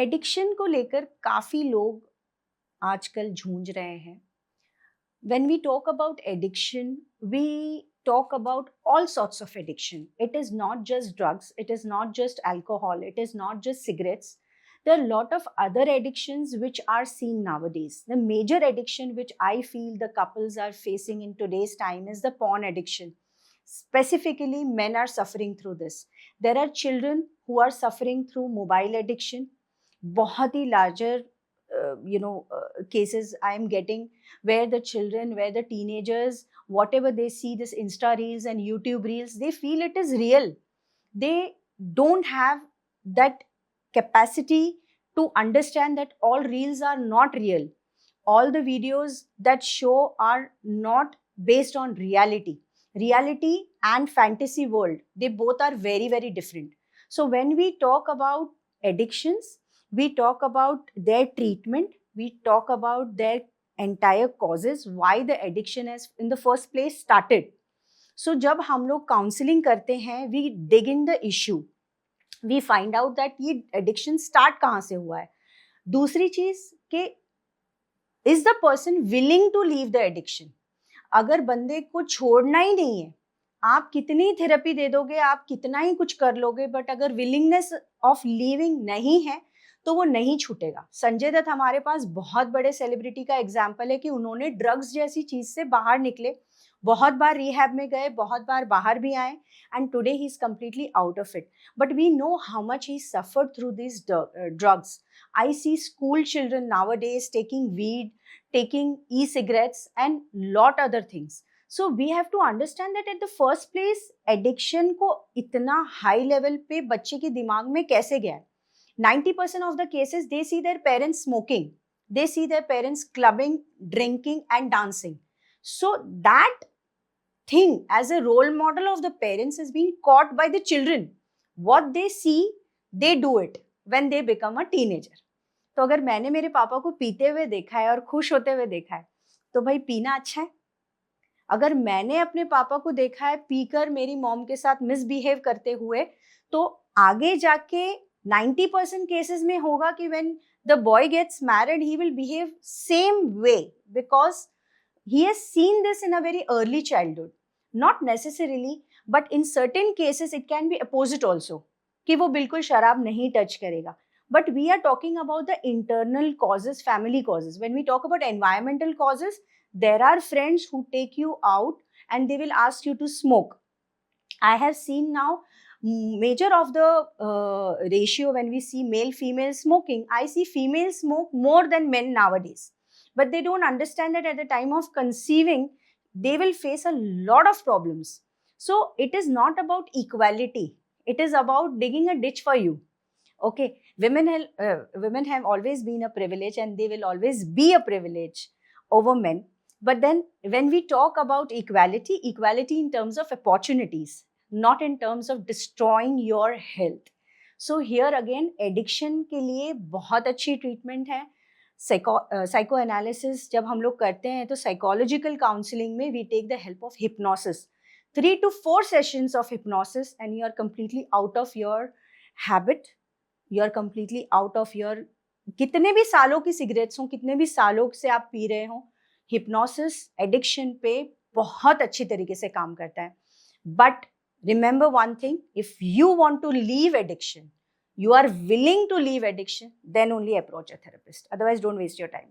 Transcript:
Addiction को लेकर काफ़ी लोग आजकल जूझ रहे हैं। When we talk about addiction, we talk about all sorts of addiction. It is not just drugs, it is not just alcohol, it is not just cigarettes. There are a lot of other addictions which are seen nowadays. The major addiction which I feel the couples are facing in today's time is the porn addiction. Specifically, men are suffering through this. There are children who are suffering through mobile addiction. बहुत ही larger cases I am getting where the children, where the teenagers, whatever they see this Insta reels and YouTube reels, they feel it is real. They don't have that capacity to understand that all reels are not real. All the videos that show are not based on reality. Reality and fantasy world, they both are very, very different. So when we talk about addictions, we talk about their treatment, we talk about their entire causes, why the addiction has in the first place started. So जब हम लोग counselling करते हैं, we dig in the issue, we find out that ये addiction start कहाँ से हुआ है. दूसरी चीज कि is the person willing to leave the addiction. अगर बंदे को छोड़ना ही नहीं है, आप कितनी थेरेपी दे दोगे, आप कितना ही कुछ कर लोगे, बट अगर विलिंगनेस ऑफ लीविंग नहीं है तो वो नहीं छूटेगा. संजय दत्त हमारे पास बहुत बड़े सेलिब्रिटी का एग्जाम्पल है कि उन्होंने ड्रग्स जैसी चीज से बाहर निकले, बहुत बार रिहैब में गए, बहुत बार बाहर भी आए, and today he is completely out of it. But we know how much he suffered through this drugs. I see school children nowadays taking weed, taking e-cigarettes and lot other things. So we have to understand that at the first place addiction को इतना high level पे बच्चे के दिमाग में कैसे गया है. 90% of the cases they see their parents smoking, they see their parents clubbing, drinking and dancing. So that thing as a role model of the parents is being caught by the children. What they see, they do it when they become a teenager. तो अगर मैंने मेरे पापा को पीते हुए देखा है और खुश होते हुए देखा है तो भाई पीना अच्छा है. अगर मैंने अपने पापा को देखा है पीकर मेरी मॉम के साथ मिसबिहेव करते हुए, तो आगे जाके 90% केसेस में होगा कि when the boy gets married he will behave same way because he has seen this in a very early childhood. Not necessarily, but in certain cases it can be opposite also, कि वो बिल्कुल शराब नहीं touch करेगा. But we are talking about the internal causes, family causes. When we talk about environmental causes, there are friends who take you out and they will ask you to smoke. I have seen now major of the ratio when we see male-female smoking. I see females smoke more than men nowadays. But they don't understand that at the time of conceiving, they will face a lot of problems. So it is not about equality. It is about digging a ditch for you. Okay, women have always been a privilege and they will always be a privilege over men. But then when we talk about equality in terms of opportunities, not in terms of destroying your health. So here again, addiction के लिए बहुत अच्छी treatment है. Psychoanalysis जब हम लोग करते हैं तो psychological counseling में we take the help of hypnosis. 3 to 4 sessions of hypnosis and you are completely out of your habit. You are completely out of your, कितने भी सालों की सिगरेट्स हो, कितने भी सालों से आप पी रहे हो, हिप्नोसिस एडिक्शन पे बहुत अच्छी तरीके से काम करता है. But remember one thing, if you want to leave addiction, you are willing to leave addiction, then only approach a therapist. Otherwise, don't waste your time.